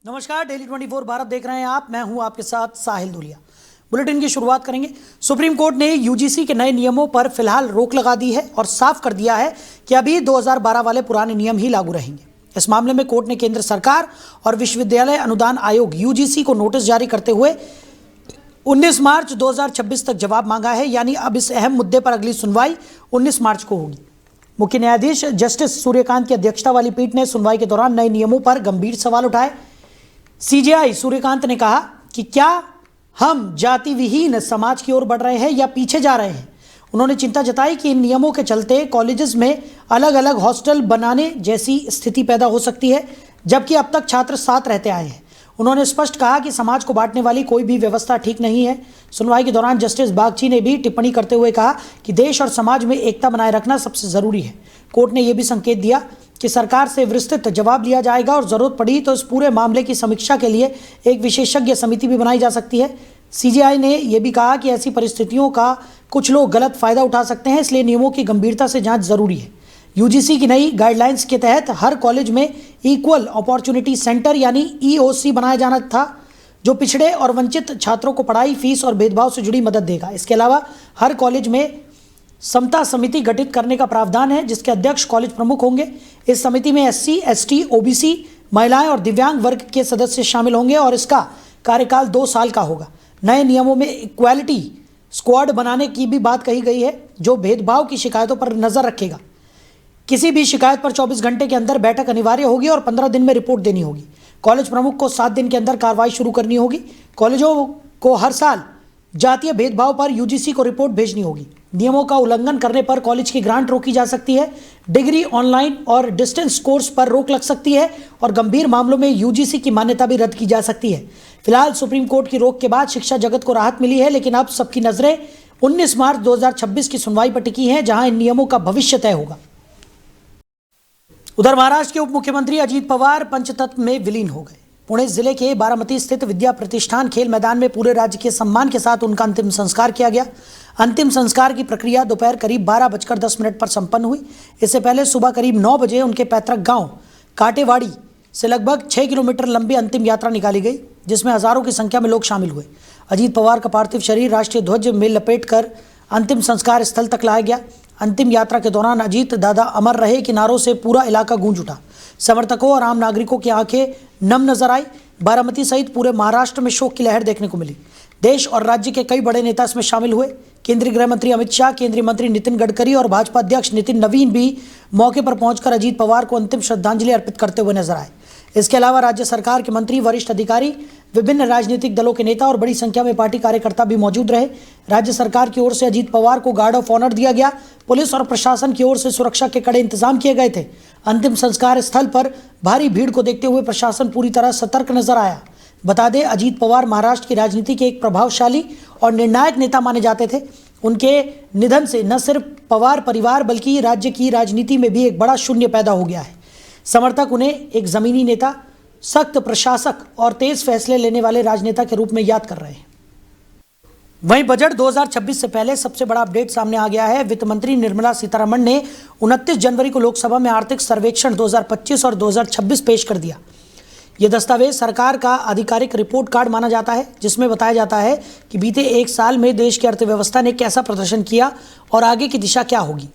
नमस्कार, डेली 24 भारत देख रहे हैं आप। मैं हूं आपके साथ साहिल दुलिया। बुलेटिन की शुरुआत करेंगे। सुप्रीम कोर्ट ने यूजीसी के नए नियमों पर फिलहाल रोक लगा दी है और साफ कर दिया है कि अभी 2012 वाले पुराने नियम ही लागू रहेंगे। इस मामले में कोर्ट ने केंद्र सरकार और विश्वविद्यालय अनुदान आयोग यूजीसी को नोटिस जारी करते हुए 19 मार्च 2026 तक जवाब मांगा है। यानी अब इस अहम मुद्दे पर अगली सुनवाई 19 मार्च को होगी। मुख्य न्यायाधीश जस्टिस सूर्यकांत की अध्यक्षता वाली पीठ ने सुनवाई के दौरान नए नियमों पर गंभीर सवाल उठाए। सीजेआई सूर्यकांत ने कहा कि क्या हम जाति विहीन समाज की ओर बढ़ रहे हैं या पीछे जा रहे हैं। उन्होंने चिंता जताई कि इन नियमों के चलते कॉलेजेस में अलग अलग हॉस्टल बनाने जैसी स्थिति पैदा हो सकती है, जबकि अब तक छात्र साथ रहते आए हैं। उन्होंने स्पष्ट कहा कि समाज को बांटने वाली कोई भी व्यवस्था ठीक नहीं है। सुनवाई के दौरान जस्टिस बागची ने भी टिप्पणी करते हुए कहा कि देश और समाज में एकता बनाए रखना सबसे जरूरी है। कोर्ट ने यह भी संकेत दिया कि सरकार से विस्तृत जवाब लिया जाएगा और जरूरत पड़ी तो इस पूरे मामले की समीक्षा के लिए एक विशेषज्ञ समिति भी बनाई जा सकती है। सीजेआई ने यह भी कहा कि ऐसी परिस्थितियों का कुछ लोग गलत फायदा उठा सकते हैं, इसलिए नियमों की गंभीरता से जांच जरूरी है। यूजीसी की नई गाइडलाइंस के तहत हर कॉलेज में इक्वल अपॉर्चुनिटी सेंटर यानी ईओसी बनाया जाना था, जो पिछड़े और वंचित छात्रों को पढ़ाई, फीस और भेदभाव से जुड़ी मदद देगा। इसके अलावा हर कॉलेज में समता समिति गठित करने का प्रावधान है, जिसके अध्यक्ष कॉलेज प्रमुख होंगे। इस समिति में एससी, एसटी, ओबीसी, महिलाएं और दिव्यांग वर्ग के सदस्य शामिल होंगे और इसका कार्यकाल 2 साल का होगा। नए नियमों में इक्वालिटी स्क्वाड बनाने की भी बात कही गई है, जो भेदभाव की शिकायतों पर नजर रखेगा। किसी भी शिकायत पर 24 घंटे के अंदर बैठक अनिवार्य होगी और 15 दिन में रिपोर्ट देनी होगी। कॉलेज प्रमुख को 7 दिन के अंदर कार्रवाई शुरू करनी होगी। कॉलेजों को हर साल जातीय भेदभाव पर यूजीसी को रिपोर्ट भेजनी होगी। नियमों का उल्लंघन करने पर कॉलेज की ग्रांट रोकी जा सकती है। डिग्री ऑनलाइन और डिस्टेंस कोर्स पर रोक लग सकती है और गंभीर मामलों में यूजीसी की मान्यता भी रद्द की जा सकती है। फिलहाल सुप्रीम कोर्ट की रोक के बाद शिक्षा जगत को राहत मिली है, लेकिन अब सबकी नजरें 19 मार्च 2026 की सुनवाई पर टिकी हैं, जहां इन नियमों का भविष्य तय होगा। उधर महाराष्ट्र के उप मुख्यमंत्री अजीत पवार पंचतत्व में विलीन हो गए। पुणे जिले के बारामती स्थित विद्या प्रतिष्ठान खेल मैदान में पूरे राज्य के सम्मान के साथ उनका अंतिम संस्कार किया गया। अंतिम संस्कार की प्रक्रिया दोपहर करीब 12:10 पर संपन्न हुई। इससे पहले सुबह करीब 9 बजे उनके पैतृक गांव काटेवाड़ी से लगभग 6 किलोमीटर लंबी अंतिम यात्रा निकाली गई, जिसमें हजारों की संख्या में लोग शामिल हुए। अजीत पवार का पार्थिव शरीर राष्ट्रीय ध्वज में लपेटकर अंतिम संस्कार स्थल तक लाया गया। अंतिम यात्रा के दौरान अजीत दादा अमर रहे के नारों से पूरा इलाका गूंज उठा। समर्थकों और आम नागरिकों की आंखें नम नजर आई। बारामती सहित पूरे महाराष्ट्र में शोक की लहर देखने को मिली। देश और राज्य के कई बड़े नेता इसमें शामिल हुए। केंद्रीय गृह मंत्री अमित शाह, केंद्रीय मंत्री नितिन गडकरी और भाजपा अध्यक्ष नितिन नवीन भी मौके पर पहुंचकर अजीत पवार को अंतिम श्रद्धांजलि अर्पित करते हुए नजर आए। इसके अलावा राज्य सरकार के मंत्री, वरिष्ठ अधिकारी, विभिन्न राजनीतिक दलों के नेता और बड़ी संख्या में पार्टी कार्यकर्ता भी मौजूद रहे। राज्य सरकार की ओर से अजीत पवार को गार्ड ऑफ ऑनर दिया गया। पुलिस और प्रशासन की ओर से सुरक्षा के कड़े इंतजाम किए गए थे। अंतिम संस्कार स्थल पर भारी भीड़ को देखते हुए प्रशासन पूरी तरह सतर्क नजर आया। बता दें, अजीत पवार महाराष्ट्र की राजनीति के एक प्रभावशाली और निर्णायक नेता माने जाते थे। उनके निधन से न सिर्फ पवार परिवार बल्कि राज्य की राजनीति में भी एक बड़ा शून्य पैदा हो गया है। समर्थक उन्हें एक जमीनी नेता, सख्त प्रशासक और तेज फैसले लेने वाले राजनेता के रूप में याद कर रहे हैं। वहीं बजट 2026 से पहले सबसे बड़ा अपडेट सामने आ गया है। वित्त मंत्री निर्मला सीतारमण ने 29 जनवरी को लोकसभा में आर्थिक सर्वेक्षण 2025 और 2026 पेश कर दिया। यह दस्तावेज सरकार का आधिकारिक रिपोर्ट कार्ड माना जाता है, जिसमें बताया जाता है कि बीते 1 साल में देश की अर्थव्यवस्था ने कैसा प्रदर्शन किया और आगे की दिशा क्या होगी।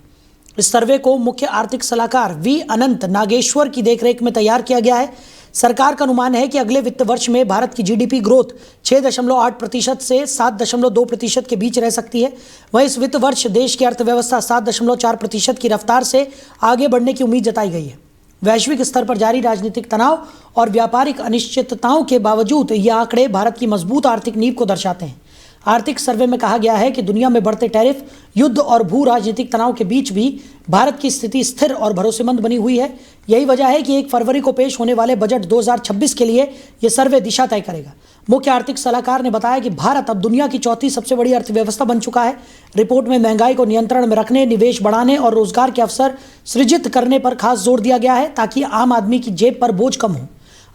इस सर्वे को मुख्य आर्थिक सलाहकार वी अनंत नागेश्वर की देखरेख में तैयार किया गया है। सरकार का अनुमान है कि अगले वित्त वर्ष में भारत की जीडीपी ग्रोथ 6.8% से 7.2% के बीच रह सकती है। वहीं इस वित्त वर्ष देश की अर्थव्यवस्था 7.4% की रफ्तार से आगे बढ़ने की उम्मीद जताई गई है। वैश्विक स्तर पर जारी राजनीतिक तनाव और व्यापारिक अनिश्चितताओं के बावजूद ये आंकड़े भारत की मजबूत आर्थिक नींव को दर्शाते हैं। आर्थिक सर्वे में कहा गया है कि दुनिया में बढ़ते टैरिफ, युद्ध और भू राजनीतिक तनाव के बीच भी भारत की स्थिति स्थिर और भरोसेमंद बनी हुई है। यही वजह है कि 1 फरवरी को पेश होने वाले बजट 2026 के लिए यह सर्वे दिशा तय करेगा। मुख्य आर्थिक सलाहकार ने बताया कि भारत अब दुनिया की 4थी सबसे बड़ी अर्थव्यवस्था बन चुका है। रिपोर्ट में महंगाई को नियंत्रण में रखने, निवेश बढ़ाने और रोजगार के अवसर सृजित करने पर खास जोर दिया गया है, ताकि आम आदमी की जेब पर बोझ कम हो।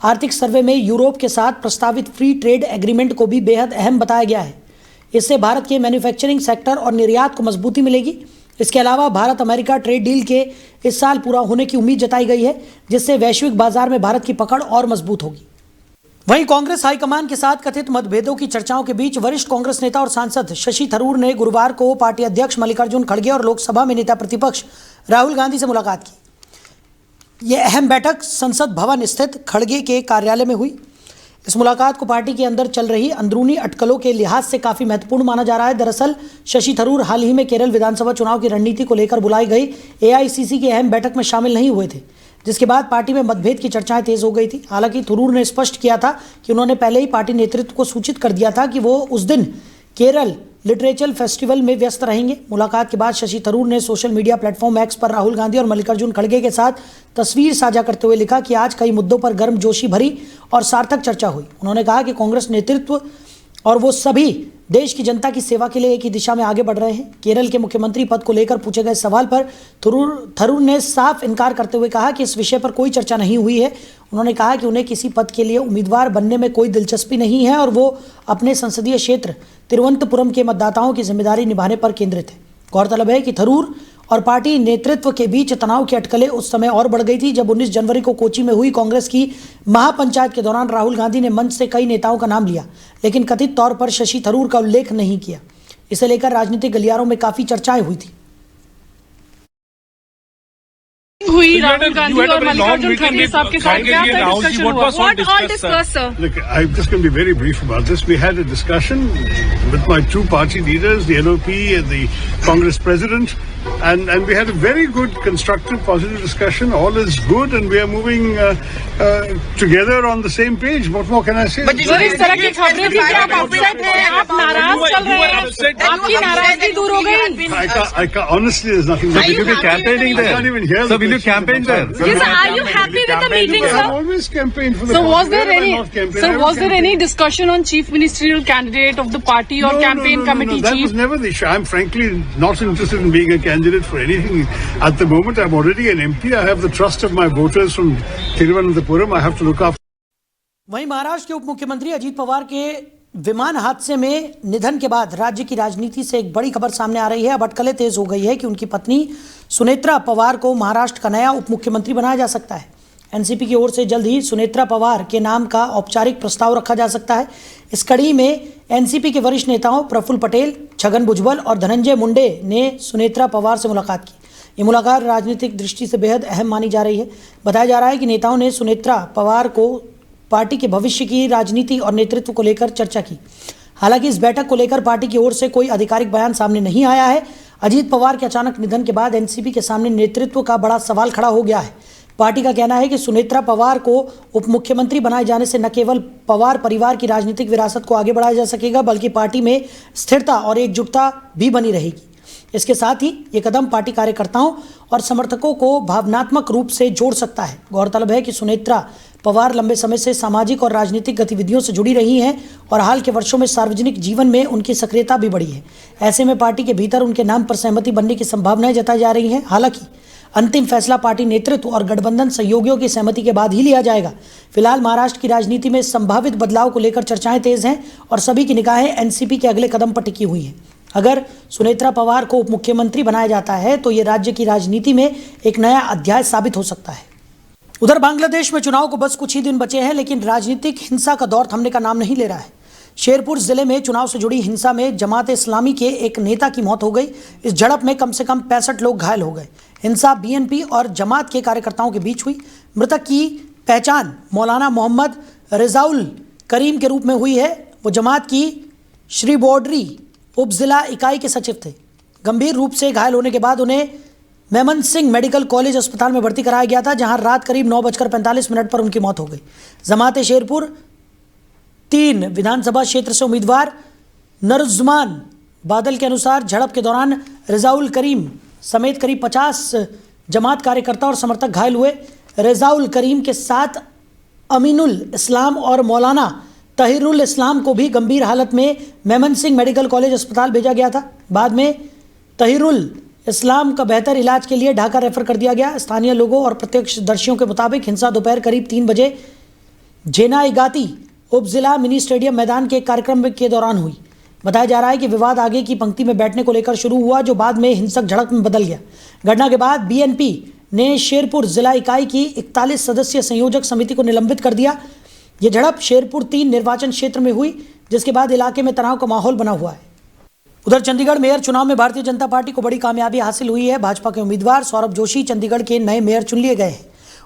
आर्थिक सर्वे में यूरोप के साथ प्रस्तावित फ्री ट्रेड एग्रीमेंट को भी बेहद अहम बताया गया है। इससे भारत के मैन्युफैक्चरिंग सेक्टर और निर्यात को मजबूती मिलेगी। इसके अलावा भारत अमेरिका ट्रेड डील के इस साल पूरा होने की उम्मीद जताई गई है, जिससे वैश्विक बाजार में भारत की पकड़ और मजबूत होगी। वहीं कांग्रेस हाईकमान के साथ कथित मतभेदों की चर्चाओं के बीच वरिष्ठ कांग्रेस नेता और सांसद शशि थरूर ने गुरुवार को पार्टी अध्यक्ष मल्लिकार्जुन खड़गे और लोकसभा में नेता प्रतिपक्ष राहुल गांधी से मुलाकात की। यह अहम बैठक संसद भवन स्थित खड़गे के कार्यालय में हुई। इस मुलाकात को पार्टी के अंदर चल रही अंदरूनी अटकलों के लिहाज से काफी महत्वपूर्ण माना जा रहा है। दरअसल शशि थरूर हाल ही में केरल विधानसभा चुनाव की रणनीति को लेकर बुलाई गई एआईसीसी की अहम बैठक में शामिल नहीं हुए थे, जिसके बाद पार्टी में मतभेद की चर्चाएं तेज हो गई थी। हालांकि थरूर ने स्पष्ट किया था कि उन्होंने पहले ही पार्टी नेतृत्व को सूचित कर दिया था कि वो उस दिन केरल लिटरेचर फेस्टिवल में व्यस्त रहेंगे। मुलाकात के बाद शशि थरूर ने सोशल मीडिया प्लेटफॉर्म एक्स पर राहुल गांधी और मल्लिकार्जुन खड़गे के साथ तस्वीर साझा करते हुए लिखा कि आज कई मुद्दों पर गर्मजोशी भरी और सार्थक चर्चा हुई। उन्होंने कहा कि कांग्रेस नेतृत्व और वो सभी देश की जनता की सेवा के लिए एक ही दिशा में आगे बढ़ रहे हैं। केरल के मुख्यमंत्री पद को लेकर पूछे गए सवाल पर थरूर ने साफ इनकार करते हुए कहा कि इस विषय पर कोई चर्चा नहीं हुई है। उन्होंने कहा कि उन्हें किसी पद के लिए उम्मीदवार बनने में कोई दिलचस्पी नहीं है और वो अपने संसदीय क्षेत्र तिरुवनंतपुरम के मतदाताओं की जिम्मेदारी निभाने पर केंद्रित है। गौरतलब है कि थरूर और पार्टी नेतृत्व के बीच तनाव की अटकलें उस समय और बढ़ गई थी जब 19 जनवरी को कोची में हुई कांग्रेस की महापंचायत के दौरान राहुल गांधी ने मंच से कई नेताओं का नाम लिया, लेकिन कथित तौर पर शशि थरूर का उल्लेख नहीं किया। इसे लेकर राजनीतिक गलियारों में काफी चर्चाएं हुई थी। हुई राहुल गांधी और मल्लिकार्जुन खड़गे साहब के साथ क्या डिस्कशन हुआ? What all discussed, sir? Look, I'm just going to be very brief about this. We had a discussion with my two party leaders, the NOP and the Congress president, and we had a very good, constructive, positive discussion. All is good, and we are moving together on the same page. What more can I say? But इस तरह की खबरें थी कि आप upset हैं, आप नाराज चल रहे हैं, आपकी नाराजगी दूर हो गई? I can't, honestly, there's nothing. Sir, will you be campaigning there? I can't even hear. Sir, will you campaign there? Yes, sir, are you happy with the meeting, I've sir? always campaigned for the. So was there Where have I any? not campaigned? So I was there campaigned. any discussion on chief ministerial candidate of the party or campaign committee That chief? was never the issue. I'm frankly not interested in being a candidate for anything at the moment. I'm already an MP. I have the trust of my voters from Thiruvananthapuram. I have to look after. वहीं महाराष्ट्र के उप मुख्यमंत्री अजीत पवार के विमान हादसे में निधन के बाद राज्य की राजनीति से एक बड़ी खबर सामने आ रही है। अब अटकलें तेज हो गई है कि उनकी पत्नी सुनेत्रा पवार को महाराष्ट्र का नया उप मुख्यमंत्री बनाया जा सकता है। एनसीपी की ओर से जल्द ही सुनेत्रा पवार के नाम का औपचारिक प्रस्ताव रखा जा सकता है। इस कड़ी में एनसीपी के वरिष्ठ नेताओं प्रफुल्ल पटेल, छगन भुजबल और धनंजय मुंडे ने सुनेत्रा पवार से मुलाकात की। ये मुलाकात राजनीतिक दृष्टि से बेहद अहम मानी जा रही है। बताया जा रहा है कि नेताओं ने सुनेत्रा पवार को पार्टी के भविष्य की राजनीति और नेतृत्व को लेकर चर्चा की। हालांकि इस बैठक को लेकर पार्टी की ओर से कोई आधिकारिक बयान सामने नहीं आया है। अजीत पवार के अचानक निधन के बाद एनसीपी के सामने नेतृत्व का बड़ा सवाल खड़ा हो गया है। पार्टी का कहना है कि सुनेत्रा पवार को उप मुख्यमंत्री बनाए जाने से न केवल पवार परिवार की राजनीतिक विरासत को आगे बढ़ाया जा सकेगा, बल्कि पार्टी में स्थिरता और एकजुटता भी बनी रहेगी। इसके साथ ही ये कदम पार्टी कार्यकर्ताओं और समर्थकों को भावनात्मक रूप से जोड़ सकता है। गौरतलब है कि सुनेत्रा पवार लंबे समय से सामाजिक और राजनीतिक गतिविधियों से जुड़ी रही हैं और हाल के वर्षों में सार्वजनिक जीवन में उनकी सक्रियता भी बढ़ी है। ऐसे में पार्टी के भीतर उनके नाम पर सहमति बनने की संभावनाएं जताई जा रही हैं। हालांकि अंतिम फैसला पार्टी नेतृत्व और गठबंधन सहयोगियों की सहमति के बाद ही लिया जाएगा। फिलहाल महाराष्ट्र की राजनीति में संभावित बदलाव को लेकर चर्चाएं तेज हैं और सभी की निगाहें एनसीपी के अगले कदम पर टिकी हुई हैं। अगर सुनेत्रा पवार को उप मुख्यमंत्री बनाया जाता है तो ये राज्य की राजनीति में एक नया अध्याय साबित हो सकता है। उधर बांग्लादेश में चुनाव को बस कुछ ही दिन बचे हैं, लेकिन राजनीतिक हिंसा का दौर थमने का नाम नहीं ले रहा है। शेरपुर जिले में चुनाव से जुड़ी हिंसा में जमात इस्लामी के एक नेता की मौत हो गई। इस झड़प में कम से कम 65 लोग घायल हो गए। हिंसा बीएनपी और जमात के कार्यकर्ताओं के बीच हुई। मृतक की पहचान मौलाना मोहम्मद रिजाउल करीम के रूप में हुई है। वो जमात की श्री बॉर्डरी उप जिला इकाई के सचिव थे। गंभीर रूप से घायल होने के बाद उन्हें मेमन सिंह मेडिकल कॉलेज अस्पताल में भर्ती कराया गया था, जहां रात करीब 9:45 पर उनकी मौत हो गई। जमात शेरपुर 3 विधानसभा क्षेत्र से उम्मीदवार नरजुमान बादल के अनुसार झड़प के दौरान रिजाउल करीम समेत करीब 50 जमात कार्यकर्ता और समर्थक घायल हुए। रिजाउल करीम के साथ अमीनुल इस्लाम और मौलाना तहिरुल इस्लाम को भी गंभीर हालत में मेमन सिंह मेडिकल कॉलेज अस्पताल भेजा गया था। बाद में तहिरुल इस्लाम का बेहतर इलाज के लिए ढाका रेफर कर दिया गया। स्थानीय लोगों और प्रत्यक्षदर्शियों के मुताबिक हिंसा दोपहर करीब 3 बजे जेनाईगाती उप जिला मिनी स्टेडियम मैदान के कार्यक्रम के दौरान हुई। बताया जा रहा है कि विवाद आगे की पंक्ति में बैठने को लेकर शुरू हुआ, जो बाद में हिंसक झड़प में बदल गया। घटना के बाद बीएनपी ने शेरपुर जिला इकाई की 41 सदस्यीय संयोजक समिति को निलंबित कर दिया। ये झड़प शेरपुर 3 निर्वाचन क्षेत्र में हुई, जिसके बाद इलाके में तनाव का माहौल बना हुआ है। उधर चंडीगढ़ मेयर चुनाव में भारतीय जनता पार्टी को बड़ी कामयाबी हासिल हुई है। भाजपा के उम्मीदवार सौरभ जोशी चंडीगढ़ के नए मेयर चुन लिए गए हैं।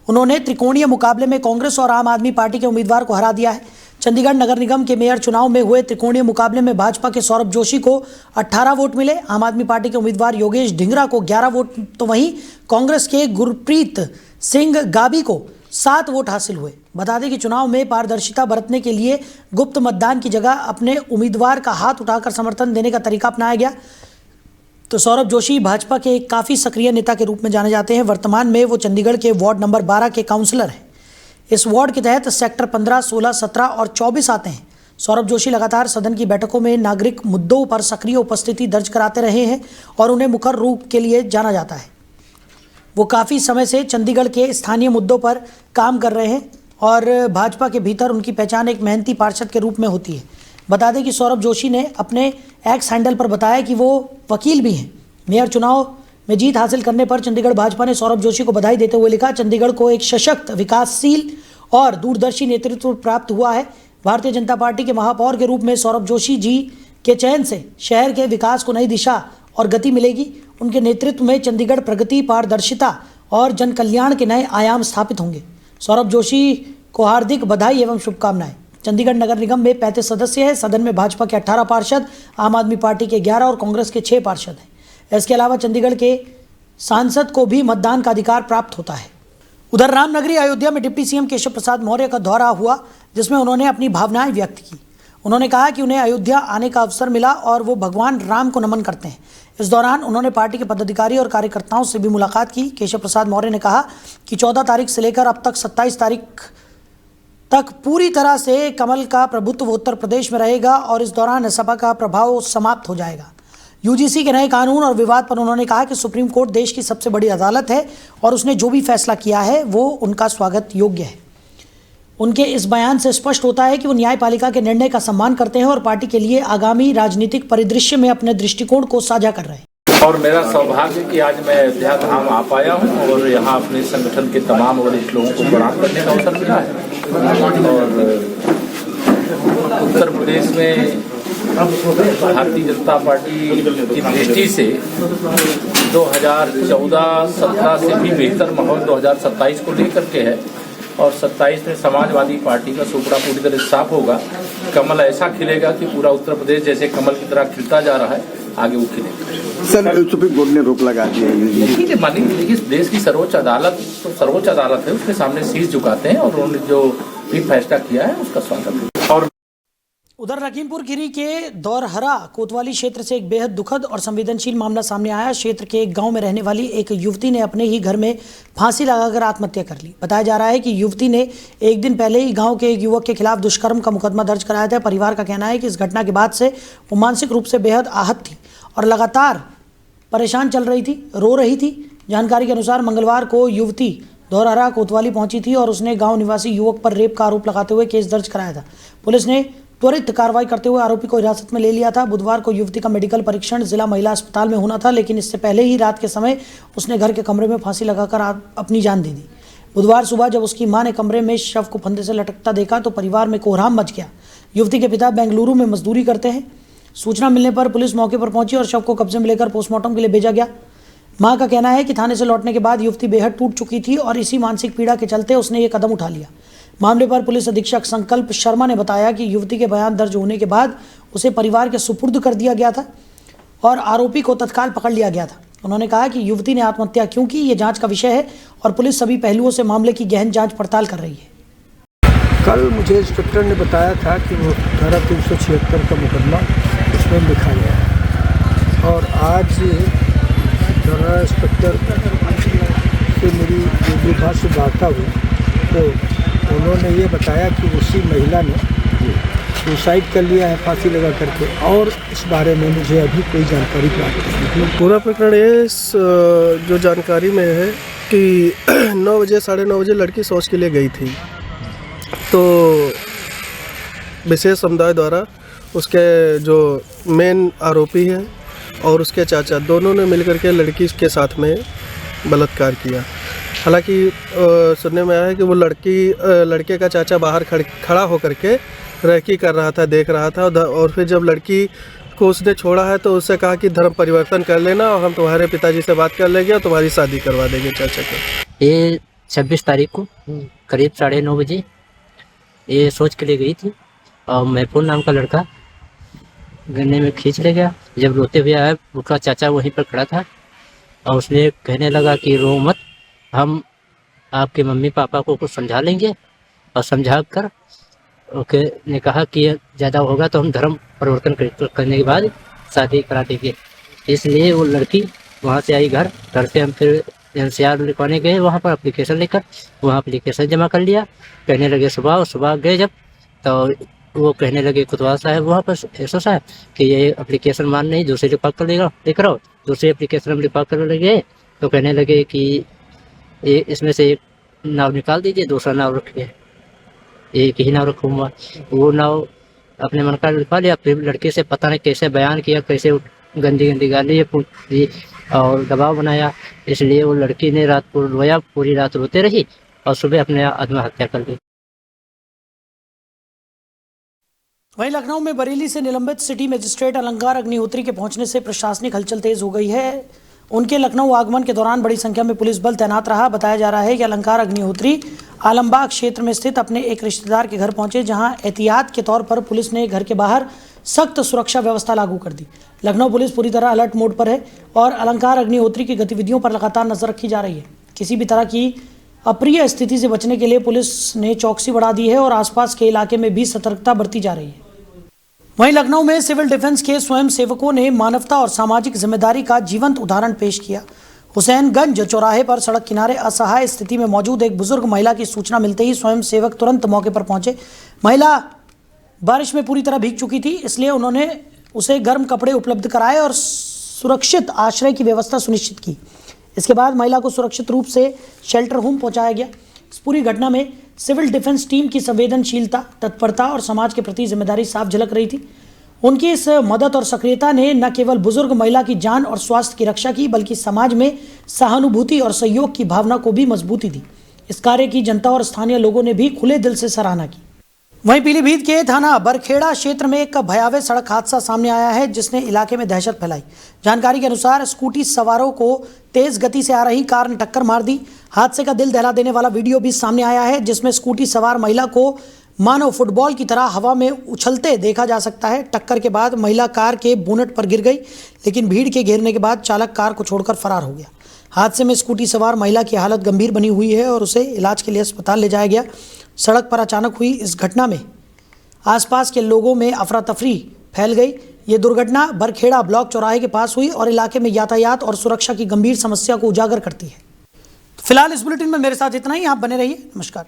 उन्होंने त्रिकोणीय मुकाबले में कांग्रेस और आम आदमी पार्टी के उम्मीदवार को हरा दिया है। चंडीगढ़ नगर निगम के मेयर चुनाव में हुए त्रिकोणीय मुकाबले में भाजपा के सौरभ जोशी को 18 वोट मिले, आम आदमी पार्टी के उम्मीदवार योगेश ढिंगरा को 11 वोट, तो वहीं कांग्रेस के गुरप्रीत सिंह गाबी को 7 वोट हासिल हुए। बता दें कि चुनाव में पारदर्शिता बरतने के लिए गुप्त मतदान की जगह अपने उम्मीदवार का हाथ उठाकर समर्थन देने का तरीका अपनाया गया। तो सौरभ जोशी भाजपा के एक काफ़ी सक्रिय नेता के रूप में जाने जाते हैं। वर्तमान में वो चंडीगढ़ के वार्ड नंबर 12 के काउंसलर हैं। इस वार्ड के तहत सेक्टर 15, 16, 17 और 24 आते हैं। सौरभ जोशी लगातार सदन की बैठकों में नागरिक मुद्दों पर सक्रिय उपस्थिति दर्ज कराते रहे हैं और उन्हें मुखर रूप के लिए जाना जाता है। वो काफ़ी समय से चंडीगढ़ के स्थानीय मुद्दों पर काम कर रहे हैं और भाजपा के भीतर उनकी पहचान एक मेहनती पार्षद के रूप में होती है। बता दें कि सौरभ जोशी ने अपने एक्स हैंडल पर बताया कि वो वकील भी हैं। मेयर चुनाव में जीत हासिल करने पर चंडीगढ़ भाजपा ने सौरभ जोशी को बधाई देते हुए लिखा, चंडीगढ़ को एक सशक्त, विकासशील और दूरदर्शी नेतृत्व प्राप्त हुआ है। भारतीय जनता पार्टी के महापौर के रूप में सौरभ जोशी जी के चयन से शहर के विकास को नई दिशा और गति मिलेगी। उनके नेतृत्व में चंडीगढ़ प्रगति, पारदर्शिता और जन कल्याण के नए आयाम स्थापित होंगे। सौरभ जोशी को हार्दिक बधाई एवं शुभकामनाएं। चंडीगढ़ नगर निगम में 35 सदस्य हैं। सदन में भाजपा के 18 पार्षद, आम आदमी पार्टी के 11 और कांग्रेस के 6 पार्षद हैं। इसके अलावा चंडीगढ़ के सांसद को भी मतदान का अधिकार प्राप्त होता है। उधर रामनगरी अयोध्या में डिप्टी सीएम केशव प्रसाद मौर्य का दौरा हुआ, जिसमें उन्होंने अपनी भावनाएं व्यक्त की। उन्होंने कहा कि उन्हें अयोध्या आने का अवसर मिला और वो भगवान राम को नमन करते हैं। इस दौरान उन्होंने पार्टी के पदाधिकारी और कार्यकर्ताओं से भी मुलाकात की। केशव प्रसाद मौर्य ने कहा कि 14 तारीख से लेकर अब तक 27 तारीख तक पूरी तरह से कमल का प्रभुत्व उत्तर प्रदेश में रहेगा और इस दौरान सपा का प्रभाव समाप्त हो जाएगा। यूजीसी के नए कानून और विवाद पर उन्होंने कहा कि सुप्रीम कोर्ट देश की सबसे बड़ी अदालत है और उसने जो भी फैसला किया है वो उनका स्वागत योग्य है। उनके इस बयान से स्पष्ट होता है कि वो न्यायपालिका के निर्णय का सम्मान करते हैं और पार्टी के लिए आगामी राजनीतिक परिदृश्य में अपने दृष्टिकोण को साझा कर रहे हैं। और मेरा सौभाग्य कि आज मैं अयोध्या धाम आ पाया हूँ और यहाँ अपने संगठन के तमाम वरिष्ठ लोगों को प्रणाम करने का अवसर मिला है। और उत्तर प्रदेश में भारतीय जनता पार्टी की दृष्टि से 2014-17 से भी बेहतर माहौल 2027 को लेकर के है और 27 में समाजवादी पार्टी का सुपड़ा पूरी तरह साफ होगा। कमल ऐसा खिलेगा कि पूरा उत्तर प्रदेश जैसे कमल की तरह खिलता जा रहा है, आगे वो खिलेगा। सर, सुप्रीम कोर्ट ने रोक लगा दी है। ठीक है, मानिए देखिए देश की सर्वोच्च अदालत तो सर्वोच्च अदालत है, उसके सामने शीश झुकाते हैं और उन्होंने जो भी फैसला किया है उसका स्वागत है। और उधर लखीमपुर खीरी के दौरहरा कोतवाली क्षेत्र से एक बेहद दुखद और संवेदनशील मामला सामने आया। क्षेत्र के एक गांव में रहने वाली एक युवती ने अपने ही घर में फांसी लगाकर आत्महत्या कर ली। बताया जा रहा है कि युवती ने एक दिन पहले ही गांव के एक युवक के खिलाफ दुष्कर्म का मुकदमा दर्ज कराया था। परिवार का कहना है कि इस घटना के बाद से वो मानसिक रूप से बेहद आहत थी और लगातार परेशान चल रही थी, रो रही थी। जानकारी के अनुसार मंगलवार को युवती दौरहरा कोतवाली पहुंची थी और उसने गाँव निवासी युवक पर रेप का आरोप लगाते हुए केस दर्ज कराया था। पुलिस ने त्वरित कार्रवाई करते हुए आरोपी को हिरासत में ले लिया था। बुधवार को युवती का मेडिकल परीक्षण जिला महिला अस्पताल में होना था, लेकिन इससे पहले ही रात के समय उसने घर के कमरे में फांसी लगाकर अपनी जान दे दी। बुधवार सुबह जब उसकी मां ने कमरे में शव को फंदे से लटकता देखा तो परिवार में कोहराम मच गया। युवती के पिता बेंगलुरु में मजदूरी करते हैं। सूचना मिलने पर पुलिस मौके पर पहुंची और शव को कब्जे में लेकर पोस्टमार्टम के लिए भेजा गया। मां का कहना है कि थाने से लौटने के बाद युवती बेहद टूट चुकी थी और इसी मानसिक पीड़ा के चलते उसने ये कदम उठा लिया। मामले पर पुलिस अधीक्षक संकल्प शर्मा ने बताया कि युवती के बयान दर्ज होने के बाद उसे परिवार के सुपुर्द कर दिया गया था और आरोपी को तत्काल पकड़ लिया गया था। उन्होंने कहा कि युवती ने आत्महत्या क्यों की, ये जांच का विषय है और पुलिस सभी पहलुओं से मामले की गहन जांच पड़ताल कर रही है। कल मुझे इंस्पेक्टर ने बताया था कि वो धारा 376 का मुकदमा उसमें लिखा गया है और आज दौरा इंस्पेक्टर से मेरी विभाग से वार्ता हुई तो उन्होंने ये बताया कि उसी महिला ने सुसाइड कर लिया है फांसी लगा करके और इस बारे में मुझे अभी कोई जानकारी प्राप्त नहीं। पूरा प्रकरण ये जो जानकारी में है कि 9 बजे 9:30 बजे लड़की शौच के लिए गई थी तो विशेष समुदाय द्वारा उसके जो मेन आरोपी हैं और उसके चाचा दोनों ने मिलकर के लड़की के साथ में बलात्कार किया। हालांकि सुनने में आया है कि वो लड़के का चाचा बाहर खड़ा होकर के रेकी कर रहा था, देख रहा था, और फिर जब लड़की को उसने छोड़ा है तो उससे कहा कि धर्म परिवर्तन कर लेना और हम तुम्हारे पिताजी से बात कर लेंगे और तुम्हारी शादी करवा देंगे चाचा को। ये 26 तारीख को करीब 9:30 बजे ये सोच के लिए गई थी और महफूज नाम का लड़का गन्ने में खींच ले गया। जब रोते हुए आया, उसका चाचा वहीं पर खड़ा था और उसने कहने लगा कि रो मत, हम आपके मम्मी पापा को कुछ समझा लेंगे, और समझा कर ओके ने कहा कि ज़्यादा होगा तो हम धर्म परिवर्तन करने के बाद शादी करा देंगे। इसलिए वो लड़की वहाँ से आई घर से हम फिर NCR लिखवाने गए, वहाँ पर एप्लीकेशन लेकर वहाँ एप्लीकेशन जमा कर लिया। कहने लगे सुबह गए जब, तो वो कहने लगे कुतवाल साहब वहाँ पर एसओ साहब कि ये एप्लीकेशन मान नहीं, दूसरे लिफाफ कर लेकर आओ। दूसरे एप्लीकेशन हम लिफाफ कर गए तो कहने लगे कि ये इसमें से एक नाव निकाल दीजिए, दूसरा नाव रखिए, एक ही नाव रखूँगा। वो नाव अपने मन का लिखा लिया। फिर लड़के से पता नहीं कैसे बयान किया, कैसे गंदी गाली दी और दबाव बनाया। इसलिए वो लड़की ने रात को रोया, पूरी रात रोते रही और सुबह अपने आत्महत्या कर ली। वहीं लखनऊ में बरेली से निलंबित सिटी मजिस्ट्रेट अलंकार अग्निहोत्री के पहुंचने से प्रशासनिक हलचल तेज हो गई है। उनके लखनऊ आगमन के दौरान बड़ी संख्या में पुलिस बल तैनात रहा। बताया जा रहा है कि अलंकार अग्निहोत्री आलमबाग क्षेत्र में स्थित अपने एक रिश्तेदार के घर पहुंचे, जहां एहतियात के तौर पर पुलिस ने घर के बाहर सख्त सुरक्षा व्यवस्था लागू कर दी। लखनऊ पुलिस पूरी तरह अलर्ट मोड पर है और अलंकार अग्निहोत्री की गतिविधियों पर लगातार नजर रखी जा रही है। किसी भी तरह की अप्रिय स्थिति से बचने के लिए पुलिस ने चौकसी बढ़ा दी है और आसपास के इलाके में भी सतर्कता बरती जा रही है। वहीं लखनऊ में सिविल डिफेंस के स्वयं सेवकों ने मानवता और सामाजिक जिम्मेदारी का जीवंत उदाहरण पेश किया। हुसैनगंज चौराहे पर सड़क किनारे असहाय स्थिति में मौजूद एक बुजुर्ग महिला की सूचना मिलते ही स्वयं सेवक तुरंत मौके पर पहुंचे। महिला बारिश में पूरी तरह भीग चुकी थी, इसलिए उन्होंने उसे गर्म कपड़े उपलब्ध कराए और सुरक्षित आश्रय की व्यवस्था सुनिश्चित की। इसके बाद महिला को सुरक्षित रूप से शेल्टर होम पहुंचाया गया। इस पूरी घटना में सिविल डिफेंस टीम की संवेदनशीलता, तत्परता और समाज के प्रति जिम्मेदारी साफ झलक रही थी। उनकी इस मदद और सक्रियता ने न केवल बुजुर्ग महिला की जान और स्वास्थ्य की रक्षा की, बल्कि समाज में सहानुभूति और सहयोग की भावना को भी मजबूती दी। इस कार्य की जनता और स्थानीय लोगों ने भी खुले दिल से सराहना की। वहीं पीलीभीत के थाना बरखेड़ा क्षेत्र में एक भयावह सड़क हादसा सामने आया है, जिसने इलाके में दहशत फैलाई। जानकारी के अनुसार स्कूटी सवारों को तेज गति से आ रही कार ने टक्कर मार दी। हादसे का दिल दहला देने वाला वीडियो भी सामने आया है, जिसमें स्कूटी सवार महिला को मानो फुटबॉल की तरह हवा में उछलते देखा जा सकता है। टक्कर के बाद महिला कार के बोनट पर गिर गई, लेकिन भीड़ के घेरने के बाद चालक कार को छोड़कर फरार हो गया। हादसे में स्कूटी सवार महिला की हालत गंभीर बनी हुई है और उसे इलाज के लिए अस्पताल ले जाया गया। सड़क पर अचानक हुई इस घटना में आसपास के लोगों में अफरा तफरी फैल गई। ये दुर्घटना बरखेड़ा ब्लॉक चौराहे के पास हुई और इलाके में यातायात और सुरक्षा की गंभीर समस्या को उजागर करती है। फिलहाल इस बुलेटिन में मेरे साथ इतना ही। आप बने रहिए। नमस्कार।